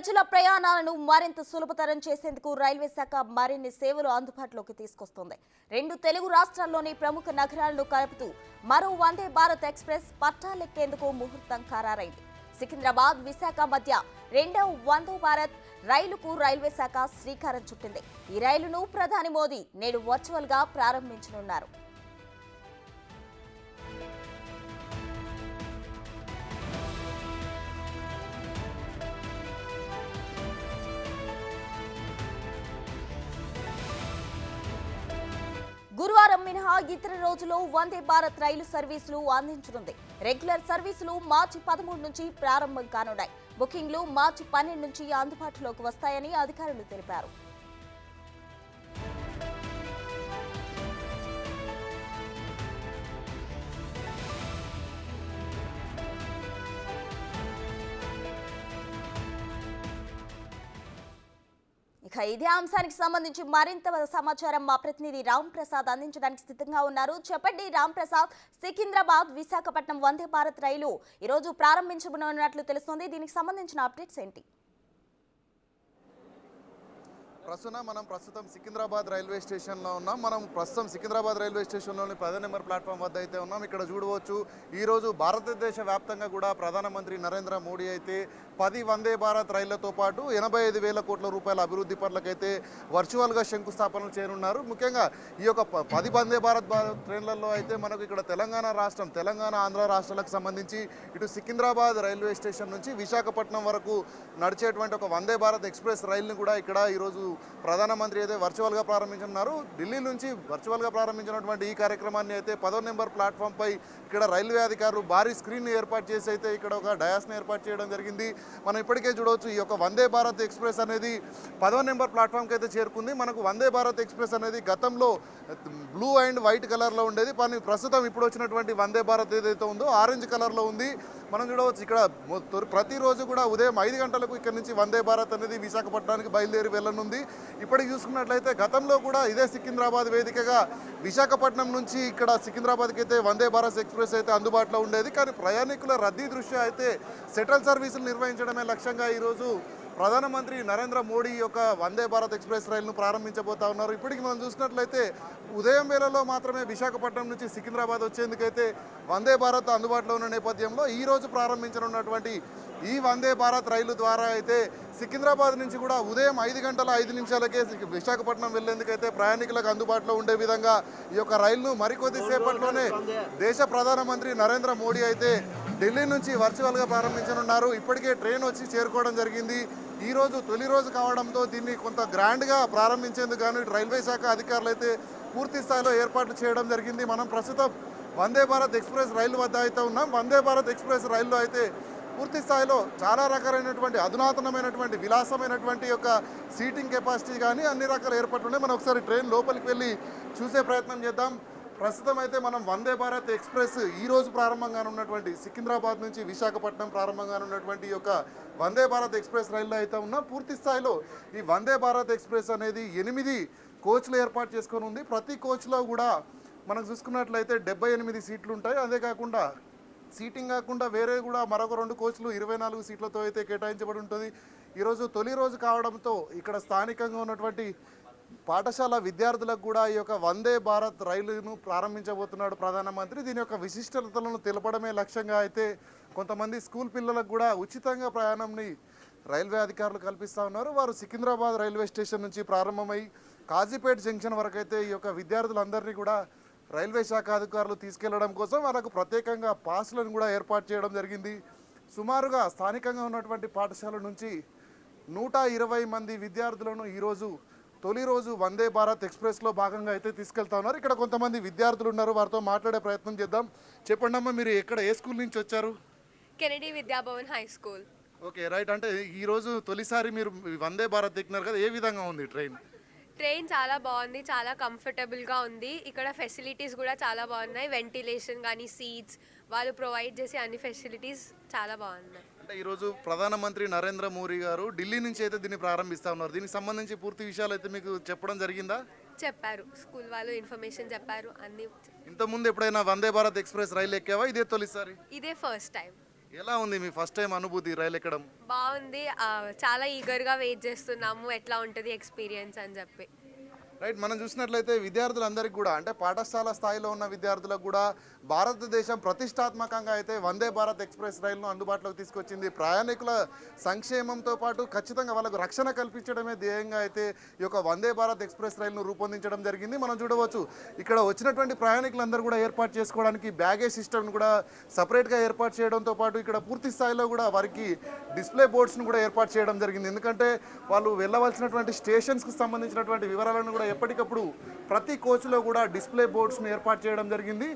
ప్రజల ప్రయాణాలను మరింత సులభతరం చేసేందుకు రైల్వే శాఖ మరిన్ని సేవలు అందుబాటులోకి తీసుకొస్తోంది. 2 తెలుగు రాష్ట్రాల్లోని ప్రముఖ నగరాలను కలుపుతూ మరో వందే భారత్ ఎక్స్ప్రెస్ పట్టాలెక్కేందుకు ముహూర్తం ఖరారైంది. సికింద్రాబాద్ విశాఖ మధ్య 2వ వందే భారత్ రైలుకు రైల్వే శాఖ శ్రీకారం చుట్టింది. ఈ రైలును ప్రధాని మోదీ నేడు వర్చువల్ గా ప్రారంభించనున్నారు. గురువారం మినహా ఇతర రోజుల్లో వందే భారత్ రైలు సర్వీసులు అందించనుంది. రెగ్యులర్ సర్వీసులు మార్చి 13 నుంచి ప్రారంభం కానున్నాయి. బుకింగ్లు మార్చి 12 నుంచి అందుబాటులోకి వస్తాయని అధికారులు తెలిపారు. ఇదే అంశానికి సంబంధించి మరింత సమాచారం మా ప్రతినిధి రామ్ ప్రసాద్ అందించడానికి సిద్ధంగా ఉన్నారు. చెప్పండి రామ్ ప్రసాద్, సికింద్రాబాద్ విశాఖపట్నం వందే భారత్ రైలు ఈరోజు ప్రారంభించనున్నట్లు తెలుస్తోంది. దీనికి సంబంధించిన అప్డేట్స్ ఏంటి? ప్రస్తుతం సికింద్రాబాద్ రైల్వే స్టేషన్లో ఉన్నాం. మనం ప్రస్తుతం సికింద్రాబాద్ రైల్వే స్టేషన్లోని 10 నెంబర్ ప్లాట్ఫామ్ వద్ద అయితే ఉన్నాం. ఇక్కడ చూడవచ్చు, ఈరోజు భారతదేశ వ్యాప్తంగా కూడా ప్రధానమంత్రి నరేంద్ర మోడీ అయితే 10 వందే భారత్ రైళ్లతో పాటు 85,000 కోట్ల రూపాయల అభివృద్ధి పనులకైతే వర్చువల్గా శంకుస్థాపనలు చేయనున్నారు. ముఖ్యంగా ఈ యొక్క 10 వందే భారత్ ట్రైన్లలో అయితే మనకు ఇక్కడ తెలంగాణ ఆంధ్ర రాష్ట్రాలకు సంబంధించి ఇటు సికింద్రాబాద్ రైల్వే స్టేషన్ నుంచి విశాఖపట్నం వరకు నడిచేటువంటి ఒక వందే భారత్ ఎక్స్ప్రెస్ రైలును కూడా ఇక్కడ ఈరోజు ప్రధానమంత్రి అయితే వర్చువల్గా ప్రారంభించనున్నారు. ఢిల్లీ నుంచి వర్చువల్గా ప్రారంభించినటువంటి ఈ కార్యక్రమాన్ని అయితే 10వ నెంబర్ ప్లాట్ఫామ్ పై ఇక్కడ రైల్వే అధికారులు భారీ స్క్రీన్ ఏర్పాటు చేసి అయితే ఇక్కడ ఒక డయాస్ని ఏర్పాటు చేయడం జరిగింది. మనం ఇప్పటికే చూడవచ్చు, ఈ యొక్క వందే భారత్ ఎక్స్ప్రెస్ అనేది 10వ నెంబర్ ప్లాట్ఫామ్కి అయితే చేరుకుంది. మనకు వందే భారత్ ఎక్స్ప్రెస్ అనేది గతంలో బ్లూ అండ్ వైట్ కలర్లో ఉండేది, కానీ ప్రస్తుతం ఇప్పుడు వచ్చినటువంటి వందే భారత్ ఏదైతే ఉందో ఆరెంజ్ కలర్లో ఉంది. మనం చూడవచ్చు, ఇక్కడ ప్రతిరోజు కూడా ఉదయం 5 గంటలకు ఇక్కడ నుంచి వందే భారత్ అనేది విశాఖపట్నానికి బయలుదేరి వెళ్ళనుంది. ఇప్పటికి చూసుకున్నట్లయితే గతంలో కూడా ఇదే సికింద్రాబాద్ వేదికగా విశాఖపట్నం నుంచి ఇక్కడ సికింద్రాబాద్కి అయితే వందే భారత్ ఎక్స్ప్రెస్ అయితే అందుబాటులో ఉండేది. కానీ ప్రయాణికుల రద్దీ దృష్ట్యా అయితే షటిల్ సర్వీసులు నిర్వహించడమే లక్ష్యంగా ఈరోజు ప్రధానమంత్రి నరేంద్ర మోడీ యొక్క వందే భారత్ ఎక్స్ప్రెస్ రైలును ప్రారంభించబోతా ఉన్నారు. ఇప్పటికి మనం చూసినట్లయితే ఉదయం వేళలో మాత్రమే విశాఖపట్నం నుంచి సికింద్రాబాద్ వచ్చేందుకైతే వందే భారత్ అందుబాటులో ఉన్న నేపథ్యంలో ఈరోజు ప్రారంభించనున్నటువంటి ఈ వందే భారత్ రైలు ద్వారా అయితే సికింద్రాబాద్ నుంచి కూడా ఉదయం 5 గంటల 5 నిమిషాలకే విశాఖపట్నం వెళ్లేందుకైతే ప్రయాణికులకు అందుబాటులో ఉండే విధంగా ఈ యొక్క రైలును మరికొద్ది సేపట్లోనే దేశ ప్రధానమంత్రి నరేంద్ర మోడీ అయితే ఢిల్లీ నుంచి వర్చువల్గా ప్రారంభించనున్నారు. ఇప్పటికే ట్రైన్ వచ్చి చేరుకోవడం జరిగింది. ఈరోజు తొలి రోజు కావడంతో దీన్ని కొంత గ్రాండ్గా ప్రారంభించేందుకు గాను రైల్వే శాఖ అధికారులు అయితే పూర్తి స్థాయిలో ఏర్పాట్లు చేయడం జరిగింది. మనం ప్రస్తుతం వందే భారత్ ఎక్స్ప్రెస్ రైలు వద్ద అయితే ఉన్నాం. వందే భారత్ ఎక్స్ప్రెస్ రైల్లో అయితే పూర్తి స్థాయిలో చాలా రకాలైనటువంటి అధునాతనమైనటువంటి విలాసమైనటువంటి యొక్క సీటింగ్ కెపాసిటీ కానీ అన్ని రకాల ఏర్పాట్లు ఉన్నాయి. మనం ఒకసారి ట్రైన్ లోపలికి వెళ్ళి చూసే ప్రయత్నం చేద్దాం. ప్రస్తుతం అయితే మనం వందే భారత్ ఎక్స్ప్రెస్ ఈరోజు ప్రారంభంగానున్నటువంటి సికింద్రాబాద్ నుంచి విశాఖపట్నం ప్రారంభంగానున్నటువంటి యొక్క వందే భారత్ ఎక్స్ప్రెస్ రైల్లో అయితే ఉన్నాం. పూర్తి స్థాయిలో ఈ వందే భారత్ ఎక్స్ప్రెస్ అనేది 8 కోచ్లు ఏర్పాటు చేసుకొని ఉంది. ప్రతి కోచ్లో కూడా మనం చూసుకున్నట్లయితే 78 సీట్లు ఉంటాయి. అదే కాకుండా సీటింగ్ కాకుండా వేరే కూడా మరొక 2 కోచ్లు 24 సీట్లతో అయితే కేటాయించబడి ఉంటుంది. ఈరోజు తొలి రోజు కావడంతో ఇక్కడ స్థానికంగా ఉన్నటువంటి పాఠశాల విద్యార్థులకు కూడా ఈ యొక్క వందే భారత్ రైలును ప్రారంభించబోతున్నాడు ప్రధానమంత్రి. దీని యొక్క విశిష్టతలను తెలపడమే లక్ష్యంగా అయితే కొంతమంది స్కూల్ పిల్లలకు కూడా ఉచితంగా ప్రయాణంని రైల్వే అధికారులు కల్పిస్తూ ఉన్నారు. వారు సికింద్రాబాద్ రైల్వే స్టేషన్ నుంచి ప్రారంభమై కాజీపేట జంక్షన్ వరకు అయితే ఈ యొక్క విద్యార్థులందరినీ కూడా రైల్వే శాఖ అధికారులు తీసుకెళ్లడం కోసం వాళ్ళకు ప్రత్యేకంగా పాస్లను కూడా ఏర్పాటు చేయడం జరిగింది. సుమారుగా స్థానికంగా ఉన్నటువంటి పాఠశాల నుంచి 120 మంది విద్యార్థులను ఈరోజు తొలి రోజు వందే భారత్ ఎక్స్ప్రెస్లో భాగంగా అయితే తీసుకెళ్తా ఉన్నారు. ఇక్కడ కొంతమంది విద్యార్థులు ఉన్నారు, వారితో మాట్లాడే ప్రయత్నం చేద్దాం. చెప్పండి అమ్మా, మీరు ఏ స్కూల్ నుంచి వచ్చారు? Kennedy Vidya Bhavan high school. Okay, right. అంటే ఈరోజు తొలిసారి మీరు వందే భారత్ ఎక్కినారు కదా, ఏ విధంగా ఉంది ట్రైన్? ట్రైన్ చాలా బాగుంది, చాలా కంఫర్టబుల్గా ఉంది. ఇక్కడ ఫెసిలిటీస్ కూడా చాలా బాగున్నాయి. వెంటిలేషన్ కానీ సీట్స్ వాళ్ళు ప్రొవైడ్ చేసే అన్ని ఫెసిలిటీస్ చాలా బాగున్నాయి. అంటే ఈరోజు ప్రధానమంత్రి నరేంద్ర మోడీ గారు ఢిల్లీ నుంచి అయితే దీన్ని ప్రారంభిస్తా ఉన్నారు. దీనికి సంబంధించి పూర్తి విషయాలు అయితే మీకు చెప్పడం జరిగిందా? చెప్పారు, స్కూల్ వాళ్ళు ఇన్ఫర్మేషన్ చెప్పారు అన్ని. ఇంతకుముందు ఎప్పుడైనా వందే భారత్ ఎక్స్ప్రెస్ రైలు ఎక్కావా? ఇదే తొలిసారి? ఇదే ఫస్ట్ టైం. ఎలా ఉంది మీ ఫస్ట్ టైం అనుభూతి రైలు ఎక్కడం? బాగుంది. చాలా ఈగర్గా వెయిట్ చేస్తున్నాము ఎట్లా ఉంటుంది ఎక్స్పీరియన్స్ అని చెప్పి. రైట్, మనం చూసినట్లయితే విద్యార్థులందరికీ కూడా అంటే పాఠశాల స్థాయిలో ఉన్న విద్యార్థులకు కూడా భారతదేశం ప్రతిష్టాత్మకంగా అయితే వందే భారత్ ఎక్స్ప్రెస్ రైలును అందుబాటులోకి తీసుకొచ్చింది. ప్రయాణికుల సంక్షేమంతో పాటు ఖచ్చితంగా వాళ్ళకు రక్షణ కల్పించడమే ధ్యేయంగా అయితే ఈ యొక్క వందే భారత్ ఎక్స్ప్రెస్ రైలును రూపొందించడం జరిగింది. మనం చూడవచ్చు ఇక్కడ వచ్చినటువంటి ప్రయాణికులందరూ కూడా ఏర్పాటు చేసుకోవడానికి బ్యాగేజ్ సిస్టమ్ను కూడా సపరేట్గా ఏర్పాటు చేయడంతో పాటు ఇక్కడ పూర్తి స్థాయిలో కూడా వారికి డిస్ప్లే బోర్డ్స్ను కూడా ఏర్పాటు చేయడం జరిగింది. ఎందుకంటే వాళ్ళు వెళ్ళవలసినటువంటి స్టేషన్స్కి సంబంధించినటువంటి వివరాలను కూడా ఎప్పటికప్పుడు ప్రతి కోచ్లో కూడా డిస్ప్లే బోర్డ్స్ను ఏర్పాటు చేయడం జరిగింది.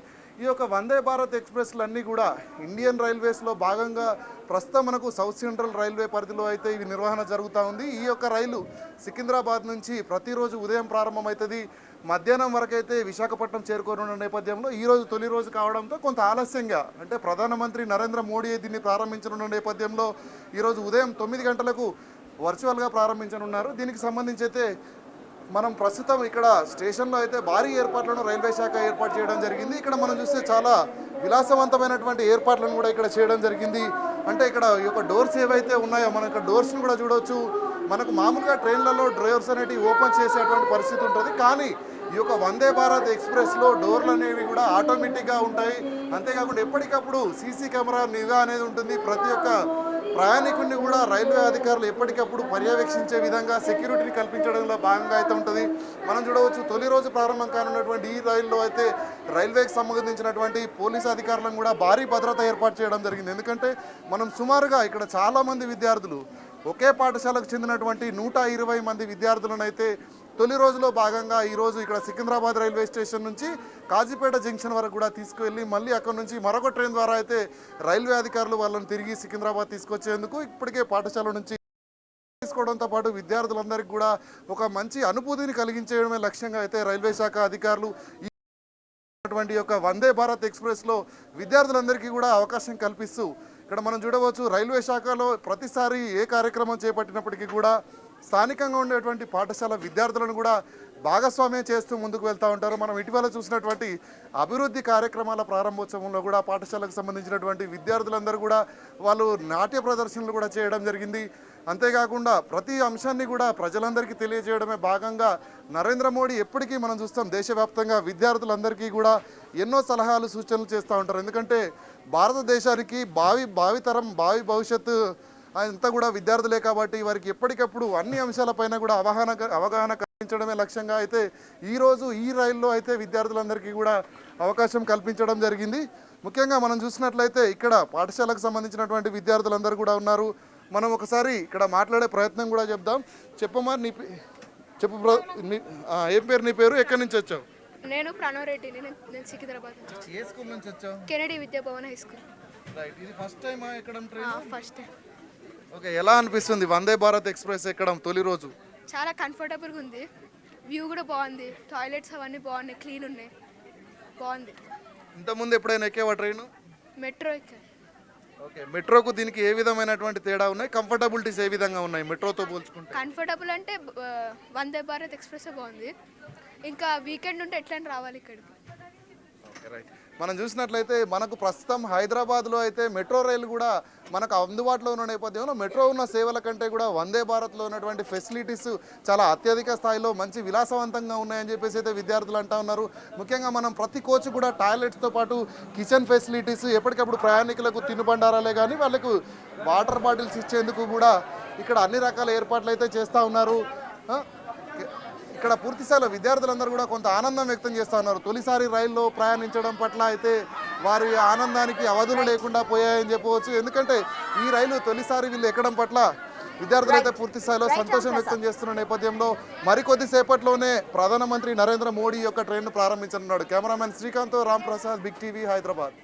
ఈ యొక్క వందే భారత్ ఎక్స్ప్రెస్లు అన్నీ కూడా ఇండియన్ రైల్వేస్లో భాగంగా ప్రస్తుతం మనకు సౌత్ సెంట్రల్ రైల్వే పరిధిలో అయితే ఇవి నిర్వహణ జరుగుతూ ఉంది. ఈ యొక్క రైలు సికింద్రాబాద్ నుంచి ప్రతిరోజు ఉదయం ప్రారంభమవుతుంది. మధ్యాహ్నం వరకు అయితే విశాఖపట్నం చేరుకోనున్న నేపథ్యంలో ఈరోజు తొలి రోజు కావడంతో కొంత ఆలస్యంగా అంటే ప్రధానమంత్రి నరేంద్ర మోడీ దీన్ని ప్రారంభించనున్న నేపథ్యంలో ఈరోజు ఉదయం 9 గంటలకు వర్చువల్గా ప్రారంభించనున్నారు. దీనికి సంబంధించి అయితే మనం ప్రస్తుతం ఇక్కడ స్టేషన్లో అయితే భారీ ఏర్పాట్లను రైల్వే శాఖ ఏర్పాటు చేయడం జరిగింది. ఇక్కడ మనం చూస్తే చాలా విలాసవంతమైనటువంటి ఏర్పాట్లను కూడా ఇక్కడ చేయడం జరిగింది. అంటే ఇక్కడ ఈ యొక్క డోర్స్ ఏవైతే ఉన్నాయో మనం ఇక్కడ డోర్స్ని కూడా చూడవచ్చు. మనకు మామూలుగా ట్రైన్లలో డోర్స్ అనేవి ఓపెన్ చేసేటువంటి పరిస్థితి ఉంటుంది, కానీ ఈ యొక్క వందే భారత్ ఎక్స్ప్రెస్లో డోర్లు అనేవి కూడా ఆటోమేటిక్గా ఉంటాయి. అంతేకాకుండా ఎప్పటికప్పుడు సీసీ కెమెరా నిఘా అనేది ఉంటుంది. ప్రతి ఒక్క ప్రయాణికుడిని కూడా రైల్వే అధికారులు ఎప్పటికప్పుడు పర్యవేక్షించే విధంగా సెక్యూరిటీని కల్పించడంలో భాగంగా అయితే ఉంటుంది. మనం చూడవచ్చు తొలి రోజు ప్రారంభం కానున్నటువంటి ఈ రైల్లో అయితే రైల్వేకి సంబంధించినటువంటి పోలీసు అధికారులను కూడా భారీ భద్రత ఏర్పాటు చేయడం జరిగింది. ఎందుకంటే మనం సుమారుగా ఇక్కడ చాలామంది విద్యార్థులు ఒకే పాఠశాలకు చెందినటువంటి 120 మంది విద్యార్థులను అయితే తొలి రోజులో భాగంగా ఈరోజు ఇక్కడ సికింద్రాబాద్ రైల్వే స్టేషన్ నుంచి కాజీపేట జంక్షన్ వరకు కూడా తీసుకువెళ్ళి మళ్ళీ అక్కడ నుంచి మరొక ట్రైన్ ద్వారా అయితే రైల్వే అధికారులు వాళ్ళని తిరిగి సికింద్రాబాద్ తీసుకొచ్చేందుకు ఇప్పటికే పాఠశాల నుంచి తీసుకోవడంతో పాటు విద్యార్థులందరికీ కూడా ఒక మంచి అనుభూతిని కలిగించడమే లక్ష్యంగా అయితే రైల్వే శాఖ అధికారులు ఈ యొక్క వందే భారత్ ఎక్స్ప్రెస్లో విద్యార్థులందరికీ కూడా అవకాశం కల్పిస్తూ ఇక్కడ మనం చూడవచ్చు రైల్వే శాఖలో ప్రతిసారి ఏ కార్యక్రమం చేపట్టినప్పటికీ కూడా స్థానికంగా ఉండేటువంటి పాఠశాల విద్యార్థులను కూడా భాగస్వామ్యం చేస్తూ ముందుకు వెళ్తూ ఉంటారు. మనం ఇటీవల చూసినటువంటి అభివృద్ధి కార్యక్రమాల ప్రారంభోత్సవంలో కూడా పాఠశాలకు సంబంధించినటువంటి విద్యార్థులందరూ కూడా వాళ్ళు నాట్య ప్రదర్శనలు కూడా చేయడం జరిగింది. అంతేకాకుండా ప్రతి అంశాన్ని కూడా ప్రజలందరికీ తెలియజేయడమే భాగంగా నరేంద్ర మోడీ ఎప్పటికీ మనం చూస్తాం దేశవ్యాప్తంగా విద్యార్థులందరికీ కూడా ఎన్నో సలహాలు సూచనలు చేస్తూ ఉంటారు. ఎందుకంటే భారతదేశానికి భావితరం భావి భవిష్యత్తు అంతా కూడా విద్యార్థులే కాబట్టి వారికి ఎప్పటికప్పుడు అన్ని అంశాలపైన కూడా అవగాహన కల్పించడమే లక్ష్యంగా అయితే ఈరోజు ఈ రైల్లో అయితే విద్యార్థులందరికీ కూడా అవకాశం కల్పించడం జరిగింది. ముఖ్యంగా మనం చూసినట్లయితే ఇక్కడ పాఠశాలకు సంబంధించినటువంటి విద్యార్థులందరూ కూడా ఉన్నారు. మనం ఒకసారి ఇక్కడ మాట్లాడే ప్రయత్నం కూడా చెప్దాం. చెప్పమ్మా చెప్పు ఏం పేరు, నీ పేరు, ఎక్కడి నుంచి వచ్చావు? నేను ప్రణవరెడ్డి, నేను సికింద్రాబాద్ నుంచి వచ్చాను. ఏ స్కూల్ నుంచి వచ్చావు? Kennedy Vidya Bhavan high school. Right, ఇది ఫస్ట్ టైం ఎక్కడం ట్రైన్? First time. ఓకే, ఎలా అనిపిస్తుంది వందే భారత్ ఎక్స్ప్రెస్ ఎక్కడం తొలి రోజు? చాలా కంఫర్టబుల్గా ఉంది, వ్యూ కూడా బాగుంది, టాయిలెట్స్ అవన్నీ బాగున్నాయి, క్లీన్ ఉన్నాయి, బాగుంది. ఇంతకుముందు ఎప్పుడైనా ఎక్కేవా ట్రైన్? మెట్రో ఎక్కాను. ఓకే, మెట్రోకు దీనికి ఏ విధమైనటువంటి తేడా ఉన్నాయి? కంఫర్టబిలిటీస్ ఏ విధంగా ఉన్నాయి మెట్రోతో పోల్చుకుంటే? కంఫర్టబుల్ అంటే వందే భారత్ ఎక్స్ప్రెస్ బాగుంది. ఇంకా వీకెండ్ ఉంటే ఎట్లయినా రావాలి ఇక్కడికి. Okay, right. మనం చూసినట్లయితే మనకు ప్రస్తుతం హైదరాబాద్లో అయితే మెట్రో రైలు కూడా మనకు అందుబాటులో ఉన్న నేపథ్యంలో మెట్రో ఉన్న సేవల కంటే కూడా వందే భారత్లో ఉన్నటువంటి ఫెసిలిటీస్ చాలా అత్యధిక స్థాయిలో మంచి విలాసవంతంగా ఉన్నాయని చెప్పేసి అయితే విద్యార్థులు అంటూ ఉన్నారు. ముఖ్యంగా మనం ప్రతి కోచ్ కూడా టాయిలెట్స్తో పాటు కిచెన్ ఫెసిలిటీస్, ఎప్పటికప్పుడు ప్రయాణికులకు తినుబండారాలే కానీ వాళ్ళకు వాటర్ బాటిల్స్ ఇచ్చేందుకు కూడా ఇక్కడ అన్ని రకాల ఏర్పాట్లు అయితే చేస్తూ ఉన్నారు. ఇక్కడ పూర్తిస్థాయిలో విద్యార్థులందరూ కూడా కొంత ఆనందం వ్యక్తం చేస్తూ ఉన్నారు. తొలిసారి రైల్లో ప్రయాణించడం పట్ల అయితే వారి ఆనందానికి అవధులు లేకుండా పోయాయని చెప్పవచ్చు. ఎందుకంటే ఈ రైలు తొలిసారి వీళ్ళు ఎక్కడం పట్ల విద్యార్థులు అయితే పూర్తి స్థాయిలో సంతోషం వ్యక్తం చేస్తున్న నేపథ్యంలో మరికొద్ది సేపట్లోనే ప్రధానమంత్రి నరేంద్ర మోడీ యొక్క ట్రైన్ను ప్రారంభించనున్నాడు. Cameraman Srikanth, Ram Prasad, big TV, Hyderabad.